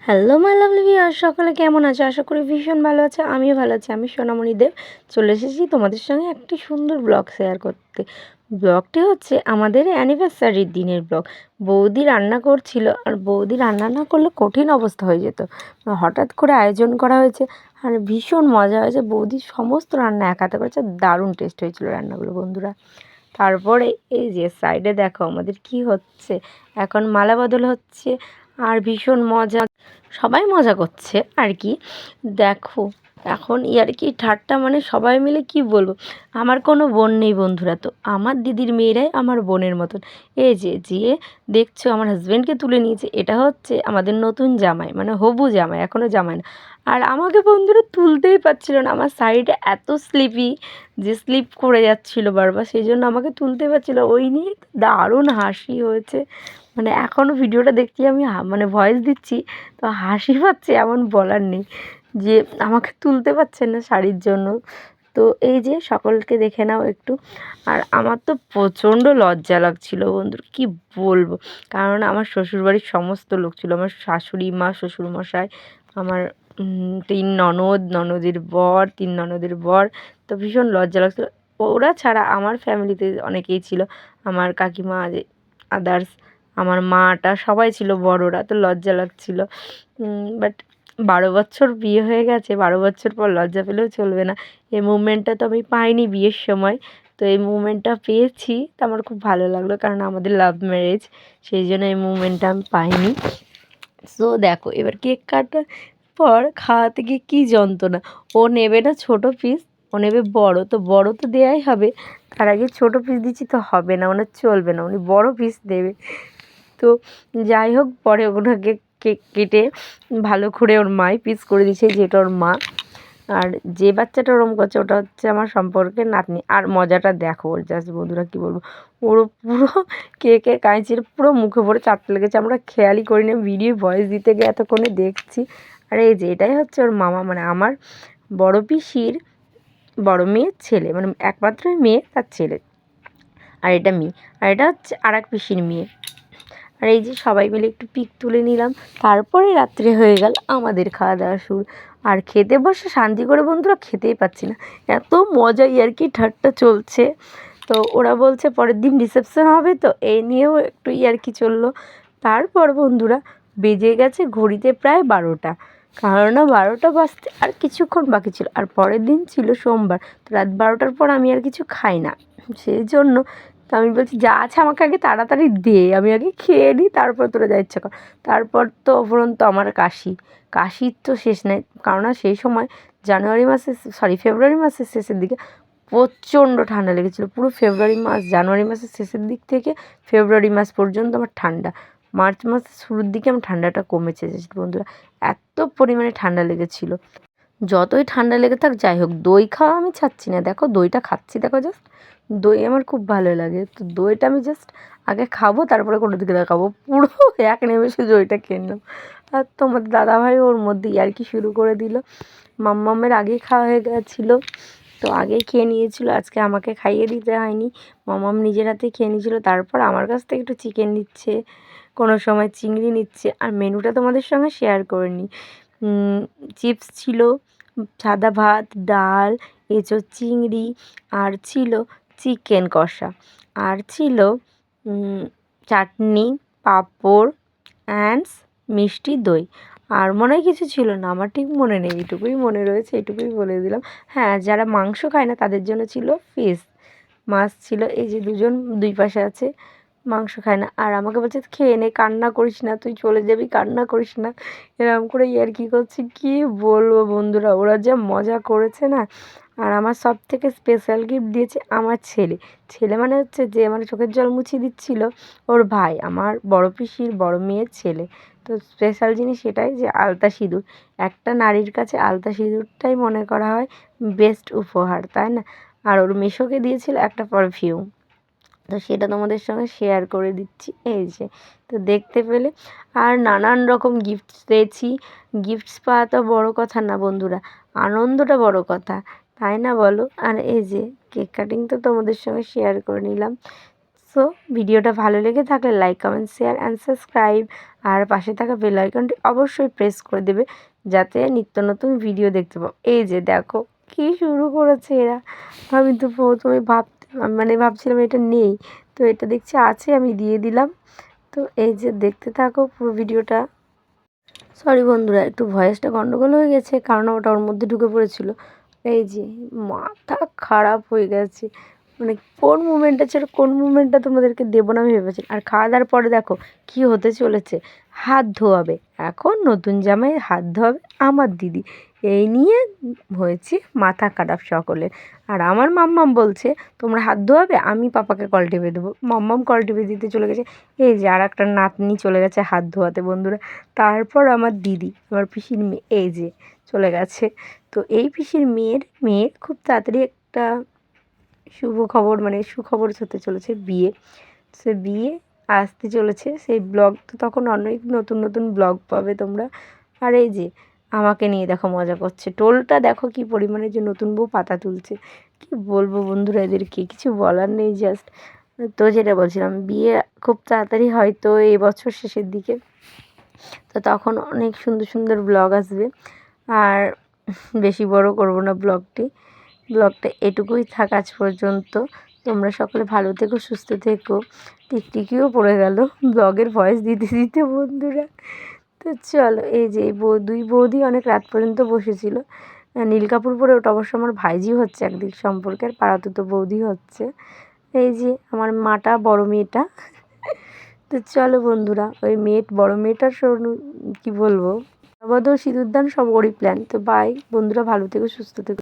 Hello my lovely viewers, সকলে কেমন আছো? আশা করি ভীষণ ভালো আছে। আমিও ভালো আছি। আমি সোনামণি দেব চলে এসেছি তোমাদের সঙ্গে একটি সুন্দর ব্লগ শেয়ার করতে। ব্লগটি হচ্ছে আমাদের অ্যানিভার্সারির দিনের ব্লগ। বৌদি রান্না করছিল, আর বৌদি রান্না না করলে কঠিন অবস্থা হয়ে যেত। হঠাৎ করে আয়োজন করা হয়েছে, আর ভীষণ মজা হয়েছে। বৌদি সমস্ত রান্না এক হাতে করেছে, দারুণ টেস্ট হয়েছিল রান্নাগুলো বন্ধুরা। তারপরে এই যে সাইডে দেখো আমাদের কি হচ্ছে, এখন মালা বদল হচ্ছে, আর ভীষণ মজা, সবাই মজা করছে আর কি। দেখো এখন ইয়ার্কি ঠাট্টা, মানে সবাই মিলে কি বলবো। আমার কোনো বোন নেই বন্ধুরা, তো আমার দিদির মেয়েরাই আমার বোনের মতন। এই যে দেখছো আমার হাজব্যান্ডকে তুলে নিয়েছে, এটা হচ্ছে আমাদের নতুন জামাই, মানে হবু জামাই, এখনও জামাই না। আর আমাকে বন্ধুরা তুলতেই পারছিল না, আমার সাইডে এত স্লিপি যে স্লিপ করে যাচ্ছিলো বারবার, সেই জন্য আমাকে তুলতে পারছিল। ওই নিয়ে দারুণ হাসি হয়েছে, মানে এখনও ভিডিওটা দেখছি আমি, মানে ভয়েস দিচ্ছি তো হাসি পাচ্ছে, এমন বলার নেই যে আমাকে তুলতে পারছেন না শাড়ির জন্য। তো এই যে সকলকে দেখে নাও একটু। আর আমার তো প্রচণ্ড লজ্জা লাগছিল বন্ধুর, কি বলবো, কারণ আমার শ্বশুরবাড়ির সমস্ত লোক ছিল, আমার শাশুড়ি মা, শ্বশুরমশাই, আমার 3 ননদ, ননদের বর, 3 ননদের বর। তো ভীষণ লজ্জা লাগছিল। ওরা ছাড়া আমার ফ্যামিলিতে অনেকেই ছিল, আমার কাকিমা, আদার্স আমার মাটা, সবাই ছিল বড়রা, তো লজ্জা লাগছিল। বাট 12 বছর বিয়ে হয়ে গেছে, 12 বছর পর লজ্জা পেলেও চলবে না। এই মুমেন্টটা তো আমি পাইনি বিয়ের সময়, তো এই মুমেন্টটা পেয়েছি, তো আমার খুব ভালো লাগলো, কারণ আমাদের লাভ ম্যারেজ, সেই জন্য এই মুমেন্টটা আমি পাইনি। সো দেখো এবার কেক কাটার পর খাওয়াতে গিয়ে কী যন্ত্রণা। ও নেবে না ছোট পিস, ও নেবে বড়, তো বড় তো দেওয়াই হবে, তার আগে ছোট পিস দিচ্ছি তো হবে না, ওনার চলবে না, উনি বড় পিস দেবে। তো যাই হোক, পরে ওনাকে কেক কেটে ভালো করে ওর মাই পিস করে দিয়েছে, যেটা ওর মা। আর যে বাচ্চাটা ওরম করছে ওটা হচ্ছে আমার সম্পর্কের নাতনি। আর মজাটা দেখো ওর, জাস্ট বন্ধুরা কী বলবো, ওর পুরো কেকের কাঁচির পুরো মুখে পড়ে চাটতে লেগেছে। আমরা খেয়ালই করি না, ভিডিও ভয়েস দিতে গিয়ে এতক্ষণে দেখছি। আর এই যে এটাই হচ্ছে ওর মামা, মানে আমার বড় পিসির বড় মেয়ের ছেলে, মানে একমাত্র মেয়ে, তার ছেলে। আর এটা মেয়ে, আর এটা হচ্ছে আর এক পিসির মেয়ে। আর এই যে সবাই মিলে একটু পিক তুলে নিলাম। তারপরে রাত্রে হয়ে গেল আমাদের খাওয়া দাওয়া শুরু। আর খেতে বসে শান্তি করে বন্ধুরা খেতেই পাচ্ছি না, এত মজা ইয়ার্কি ঠাট্টা চলছে। তো ওরা বলছে পরের দিন রিসেপশন হবে, তো এই নিয়েও একটু ইয়ার্কি চললো। তারপর বন্ধুরা বেজে গেছে ঘড়িতে প্রায় 12টা, কারণ 12টা বাজতে আর কিছুক্ষণ বাকি ছিল। আর পরের দিন ছিল সোমবার, তো রাত 12টার পর আমি আর কিছু খাই না, সেই জন্য তো আমি বলছি যা আছে আমাকে আগে তাড়াতাড়ি দে, আমি আগে খেয়ে নিই, তারপর তোরা যা ইচ্ছা কর। তারপর তো উপরন্ত আমার কাশির তো শেষ নেই, কারণ সেই সময় ফেব্রুয়ারি মাসের শেষের দিকে প্রচণ্ড ঠান্ডা লেগেছিলো। পুরো জানুয়ারি মাসের শেষের দিক থেকে ফেব্রুয়ারি মাস পর্যন্ত আমার ঠান্ডা। মার্চ মাসের শুরুর দিকে আমার ঠান্ডাটা কমেছে বন্ধুরা, এত পরিমাণে ঠান্ডা লেগেছিলো। যতই ঠান্ডা লেগে থাক যাই হোক, দই খাওয়া আমি ছাড়ছি না। দেখো দইটা খাচ্ছি, দেখো জাস্ট, দই আমার খুব ভালো লাগে, তো দইটা আমি জাস্ট আগে খাবো, তারপরে কোনো দিকে দেখাবো, পুরো এক নিমেষে দইটা খেয়ে নিলাম। আর তোমাদের দাদাভাই ওর মধ্যে ইয়ার্কি শুরু করে দিল। মাম্মামের আগেই খাওয়া হয়ে গেছিলো, তো আগেই খেয়ে নিয়েছিল, আজকে আমাকে খাইয়ে দিতে হয়নি, মাম্মাম নিজের হাতে খেয়ে নিয়েছিলো। তারপর আমার কাছ থেকে একটু চিকেন নিচ্ছে, কোনো সময় চিংড়ি নিচ্ছে। আর মেনুটা তোমাদের সঙ্গে শেয়ার করে নিই। চিপস ছিল, সাদা ভাত, ডাল, এঁচোড় চিংড়ি, আর ছিল চিকেন কষা, আর ছিল চাটনি, পাঁপড় অ্যান্ড মিষ্টি দই। আর মনে হয় কিছু ছিল না, আমার ঠিক মনে নেই, এইটুকুই মনে রয়েছে, এইটুকুই বলে দিলাম। হ্যাঁ, যারা মাংস খায় না তাদের জন্য ছিল ফিশ, মাছ ছিল। এই যে দুজন দুই পাশে আছে, মাংস খায় না, আর আমাকে বলছে খেয়ে নে, কান্না করিস না, তুই চলে যাবি, কান্না করিস না, এরকম করে ইয়ার্কি করছি। কী বলবো বন্ধুরা, ওরা যা মজা করেছে না। আর আমার সব থেকে স্পেশাল গিফট দিয়েছে আমার ছেলে। ছেলে মানে হচ্ছে যে আমার চোখের জল মুছিয়ে দিচ্ছিল ওর ভাই, আমার বড় পিসির বড় মেয়ের ছেলে। তো স্পেশাল জিনিস এটাই যে আলতা সিঁদুর, একটা নারীর কাছে আলতা সিঁদুরটাই মনে করা হয় বেস্ট উপহার, তাই না? আর ওর মেসোকে দিয়েছিল একটা পারফিউম, তো সেটা তোমাদের সঙ্গে শেয়ার করে দিচ্ছি। এই যে, তো দেখতে পেলে। আর নানান রকম গিফটস পেয়েছি। গিফটস পাওয়া তো বড়ো কথা না বন্ধুরা, আনন্দটা বড় কথা, তাই না বলো? আর এই যে কেক কাটিং তো তোমাদের সঙ্গে শেয়ার করে নিলাম। সো ভিডিওটা ভালো লেগে থাকলে like comment share and subscribe, আর পাশে থাকা বেল আইকনটি অবশ্যই প্রেস করে দেবে যাতে নিত্য নতুন ভিডিও দেখতে পাও। এই যে দেখো কি শুরু করেছে এরা। আমি তো প্রথমে ভাবছিলাম এটা নেই, তো এটা দেখছি আছে, আমি দিয়ে দিলাম। তো এই যে দেখতে থাকো পুরো ভিডিওটা। সরি বন্ধুরা, একটু ভয়েসটা গন্ডগোল হয়ে গেছে, কারণ ওটা ওর মধ্যে ঢুকে পড়েছিল। এই যে মাথা খারাপ হয়ে গেছে, মানে কোন মুমেন্টটা ছেড়ে কোন মুমেন্টটা তোমাদেরকে দেবো না আমি ভেবেছি। আর খাওয়া দাওয়ার পরে দেখো কি হতে চলেছে, হাত ধোয়াবে। এখন নতুন জামাই হাত ধোয়াবে আমার দিদি, এই নিয়ে হয়েছে মাথা খারাপ সকলের। আর আমার মাম্মাম বলছে তোমরা হাত ধোয়াবে, আমি পাপাকে কল টিপে দেবো। মাম্মাম কল টিপে দিতে চলে গেছে। এই যে আর একটা নাতনি চলে গেছে হাত ধোয়াতে বন্ধুরা। তারপর আমার দিদি, আমার পিসির মেয়ে, এই যে চলে গেছে। তো এই পিসির মেয়ের খুব তাড়াতাড়ি একটা শুভ খবর, মানে সুখবর হতে চলেছে, বিয়ে। সে বিয়ে আসতে চলেছে, সেই ব্লগ তো তখন অনেক নতুন নতুন ব্লগ পাবে তোমরা। আর এই যে আমাকে নিয়ে দেখো মজা করছে, টোলটা দেখো কি পরিমাণে, যে নতুন বউ পাতা তুলছে। কি বলবো বন্ধুরা, এদেরকে কিছু বলার নেই। জাস্ট তো যেটা বলছিলাম, বিয়ে খুব তাড়াতাড়ি হয়তো এই বছর শেষের দিকে, তো তখন অনেক সুন্দর সুন্দর ব্লগ আসবে। আর বেশি বড় করব না ব্লগটা এটুকুই থাক আজ পর্যন্ত। তোমরা সকলে ভালো থেকো, সুস্থ থেকো। টিকটিকিও পড়ে গেল ব্লগের ভয়েস দিতে দিতে বন্ধুরা। তো চলো, এই যে দুই বৌদি অনেক রাত পর্যন্ত বসেছিল। নীল কাপড় পরে, ওটা অবশ্য আমার ভাইজি হচ্ছে একদিক সম্পর্কের, পাড়াতুতো বৌদি হচ্ছে। এই যে আমার মাটা, বড় মেয়েটা। তো চলো বন্ধুরা, ওই বড় মেয়েটার কী বলবো, নববধূ সিঁদুরদান সব ওরই প্ল্যান। তো বাই বন্ধুরা, ভালো থেকো, সুস্থ থেকো।